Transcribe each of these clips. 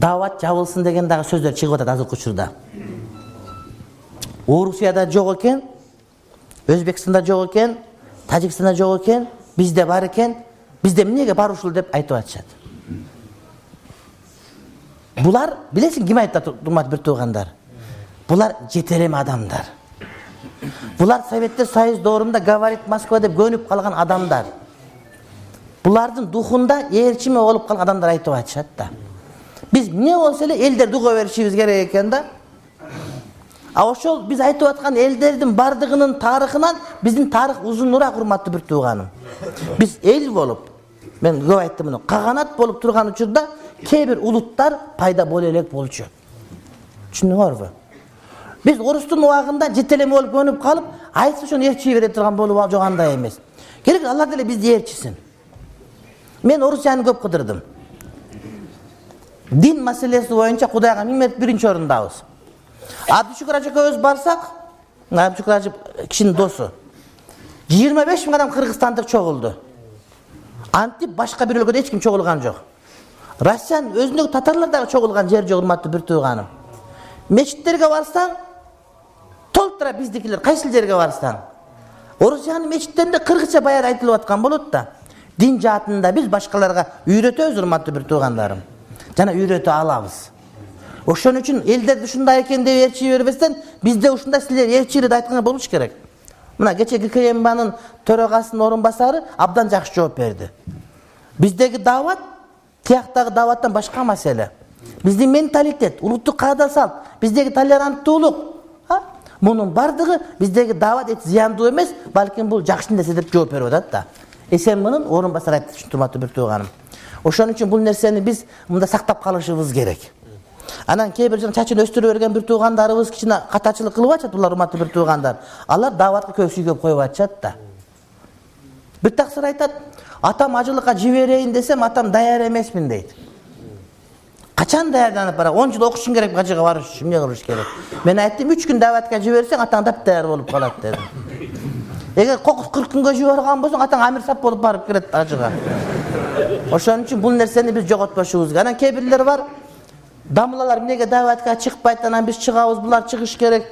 Дават жабылсын деген дагы сөздөр чыгып атат азыркы учурда. Орусияда жок экен, Өзбекстанда жок экен, Тажикстанда жок экен, бизде бар экен. Бизде эмнеге бар ушул деп айтып атышат. Булар билесиң ким айтат, урматтуу бир туугандар? Булар жетелем адамдар. Булар Советтер Союз доорунда говорит Москва деп көнүп калган адамдар. Булардын духунда ээрчиме болуп калган адамдар айтып атышат да. Биз эмне болсо эле элдерди уга беришибиз керек экен да. А ошол биз айтып аткан элдердин бардыгынын тарыхынан биздин тарых узунураак, урматтуу бир тууганым. Биз эл болуп, мен көп айттым муну, каганат болуп турган учурда кээ бир улуттар пайда боло элек болчу. Түшүндүңөрбү? Биз орустун убагында жетелем болуп көнүп калып, айтса ошону ээрчи бере турган болуп жогандай эмес. Керек Алла деле бизди ээрчисин. Мен Орусияны көп кыдырдым. Дин маселеси боюнча Кудайга миңмет биринчи орундабыз. Абдушукур ажекебиз барсак, Абдушукур ажы кишинин досу. 25 000 адам кыргызстандык чогулду. Антип башка бир өлкөдө эч ким чогулган жок. Россиянын өзүндөгү татарлар дагы чогулган жер жок, урматтуу бир тууганым. Мечиттерге барсаң, толтура биздикилер, кайсыл жерге барсаң. Орусиянын мечиттеринде кыргызча баяр айтылып аткан болот да. Дин жаатында биз башкаларга үйрөтөбүз, урматтуу бир туугандарым. Жана үйрөтө алабыз. Ошон үчүн элдерди ушундай экен деп ээрчи бербестен, бизде ушундай силер ээрчилерди айтканга болуш керек. Мына кече ГКМБнын төрагасынын орун басары абдан жакшы жооп берди. Биздеги дават тияктагы даваттан башка маселе. Биздин менталитет, улуттук каада салт, биздеги толеранттуулук, мунун бардыгы биздеги дават эч зыяндуу эмес, балким бул жакшы нерсе деп жооп берип атат да. СМнын орун басары айтты, урматтуу бир тууганым. Ошон үчүн бул нерсени биз мында сактап калышыбыз керек. Анан кээ бир чачын өстүрүп берген бир туугандарыбыз кичине катачылык кылып атышат, булар урматтуу бир туугандар. Алар даватка көп сүйгөп коюп атышат да. Бир таксыр айтат, атам ажылыкка жиберейин десем, атам даяр эмесмин дейт. Качан даярданып бара? 10 жыл окушуң керек ажыга барыш үчүн, эмне кылыш керек? Мен айттым, 3 күн даватка жиберсең, атаң даяр болуп калат дедим. Эгер 40 күнгө жиберган болсоң, атаң амир сап болуп барып кирет ажыга. Ошон үчүн бул нерсени биз жоготпошубуз керек. Анан кээ бирлер бар, дамылалар эмнеге даватка чыкпайт, анан биз чыгабыз, булар чыгыш керек.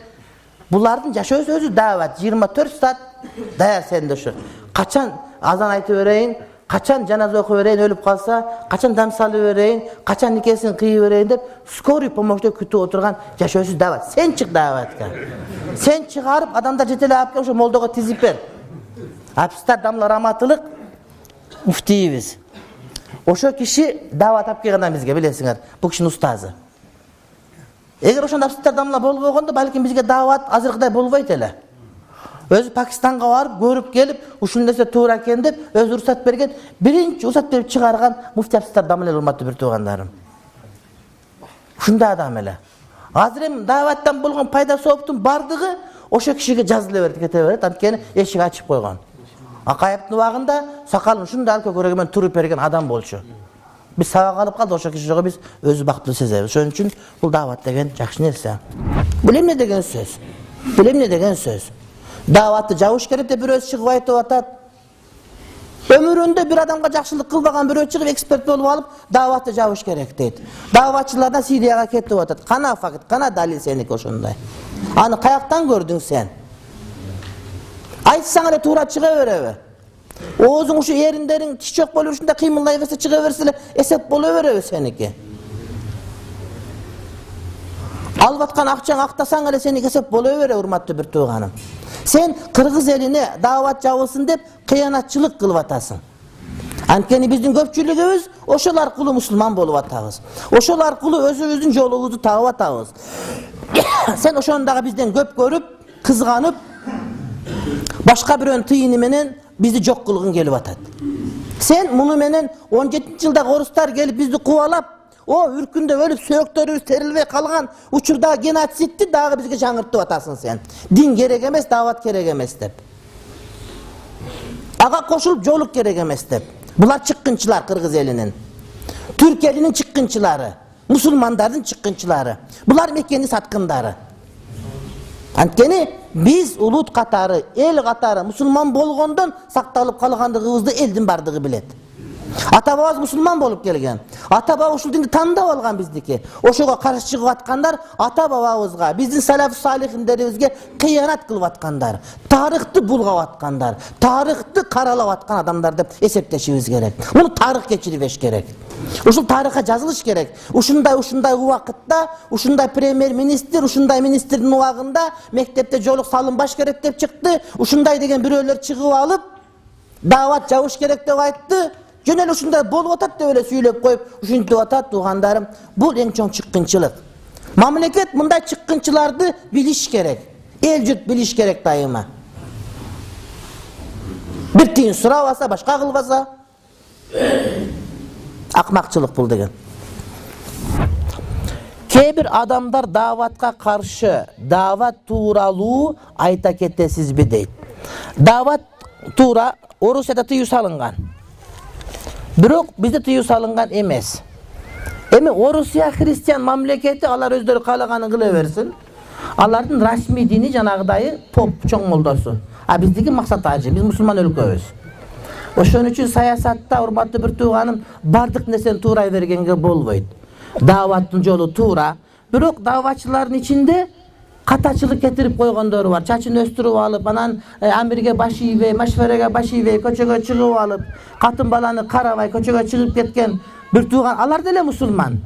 Булардын жашоосу өзү дават, 24 саат даяр сенде ошо. Качан азан айтып берейин, качан жаназа окуп берейин, өлүп калса, качан дам салып берейин, качан никесин кыйып берейин деп скорый помощьто күтүп отурган жашоосу дават. Сен чык даватка. Сен чыгарып адамдар жетелеп алып кел, ошо молдого тизип бер. Апистар дамла раматылык муфтийбиз. Ошо киши дават алып келген бизге, билесиңер, бул кишинин устазы. Эгер ошондо апистар дамла болбогондо, балким бизге дават азыркыдай болбойт эле. Өзү Пакистанга барып, көрүп келип, ушул нерсе туура экен деп, өзү уруксат берген, биринчи уруксат берип чыгарган муфти апистар дамла, урматтуу бир туугандарым. Ушундай адам эле. Азыр эми даваттан болгон пайда сооптун бардыгы ошо кишиге жазыла берет, кете берет, анткени эшик ачып койгон. Акаевдин убагында сакалын ушундай алка көрөгө менен туруп берген адам болчу. Биз сабак алып калдык, ошо кишиге биз өзү бактылуу сезебиз. Ошон үчүн бул дават деген жакшы нерсе. Бул эмне деген сөз? Бул эмне деген сөз? Даватты жабыш керек деп бирөөсү чыгып айтып атат. Өмүрүндө бир адамга жакшылык кылбаган бирөө чыгып эксперт болуп алып, даватты жабыш керек дейт. Даватчылардан Сирияга кетип атат. Кана факт, кана далил сеники ошондой. Аны каяктан көрдүң сен? Айтсаң эле туура чыга береби? Оозуң ушу эриндериң чичок болуп ушундай кыймылдай берсе, чыга берсе эле эсеп боло береби сеники? Алып аткан акчаң актасаң эле сеники эсеп боло береби, урматтуу бир тууганым? Сен кыргыз элине дават жабылсын деп кыянатчылык кылып атасың. Анткени биздин көпчүлүгүбүз ошол аркылуу мусулман болуп атабыз. Ошол аркылуу өзүбүздүн жолубузду таап атабыз. Сен ошону дагы бизден көп көрүп, кызганып, башка бирөөнүн тыйыны менен бизди жок кылгың келип атат. Сен муну менен 17-жылдагы орустар келип бизди кубалап, үркүндөп өлүп сөөктөрүбүз терилбей калган учурдагы геноцидти дагы бизге жаңыртып атасың сен. Дин керек эмес, дават керек эмес деп. Ага кошулуп жолук керек эмес деп. Булар чыккынчылар кыргыз элинин. Түрк элинин чыккынчылары, мусулмандардын чыккынчылары. Булар мекени саткындары. Анткени биз улут катары, эл катары мусулман болгондон сакталып калгандыгыбызды элдин бардыгы билет. Ata babamız musulman bolup kelgen. Ata baba uşul dini tandap algan bizdiki. Oşoga karşı çıkıp atkandar ata babamızga, bizdin salaf salihindерибизге kıyanat kılıp atkandar. Tarıhты bulgap atkandar. Tarıhты karalap atkan adamlar dep esepleşibиз керек. Bunu tarih geçiriveş gerek. Uşul tarihka жазылыш керек. Ушундай убакытта, ушундай премьер министр, ушундай министрдин убагында мектепте жолук салынбаш керек деп чыкты. Ушундай деген бирөөлөр чыгып алып, дават жабыш керек деп айтты. Жөнел ушундай болуп атат деп эле сүйлөп коюп, ушинтип атат туугандарым. Бул эң чоң чыккынчылык. Мамлекет мындай чыккынчыларды билиш керек. Эл жұрт билиш керек дайыма. Бир тиын сурабаса, башка кылбаса, акмакчылык бул деген. Кээ бир адамдар даватка каршы, дават тууралуу айта кетесизби дейт. Дават туура Орусияда тыюу салынган. Бирок бизде тыюу салынган эмес. Эми Орусия христиан мамлекети, алар өздөрү каалаганын кыла берсин. Алардын расмий дини жанагыдай поп чоң молдосу. А биздики максат ажы, биз мусулман өлкөбүз. Ошон үчүн саясатта, урматтуу бир тууганым, бардык нерсени туурай бергенге болбойт. Даваттын жолу туура, бирок даватчылардын ичинде катачылык кетирип койгондору бар. Чачын өстүрүп алып, анан амирге баш ийбей, машвереге баш ийбей, көчөгө чыгып алып, катын баланы карабай көчөгө чыгып кеткен бир тууган, алар деле мусулман.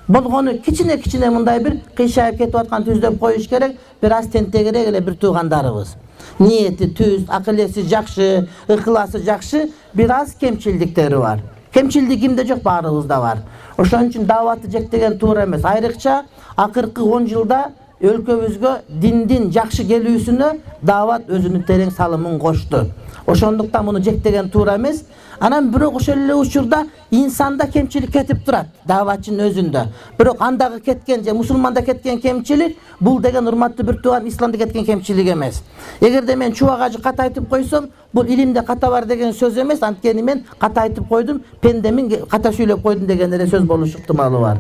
Болгону кичине мындай бир кыйшайып кетип аткан түздөп коюш керек, бир аз тентегирээк эле бир туугандарыбыз. Ниети түз, акыл-эси жакшы, ыхласы жакшы, бир аз кемчилдиктери бар. Кемчилдик кимде жок, баарыбызда бар. Ошон үчүн даватты жектеген туура эмес. Айрыкча акыркы 10 жылда өлкөбүзгө диндин жакшы келүүсүнө дават өзүнүн терең салымын кошту. Ошондуктан муну жектеген туура эмес. Анан бирок ошол эле учурда инсанда кемчилик кетип турат, даватчынын өзүндө. Бирок андагы кеткен же мусулманда кеткен кемчилик бул деген урматтуу бир тууган исламда кеткен кемчилик эмес. Эгерде мен чубак ажы ката айтып койсом, бул илимде ката бар деген сөз эмес, анткени мен ката айтып койдум, пендемин ката сүйлөп койдум деген эле сөз болушу ыктымалы бар.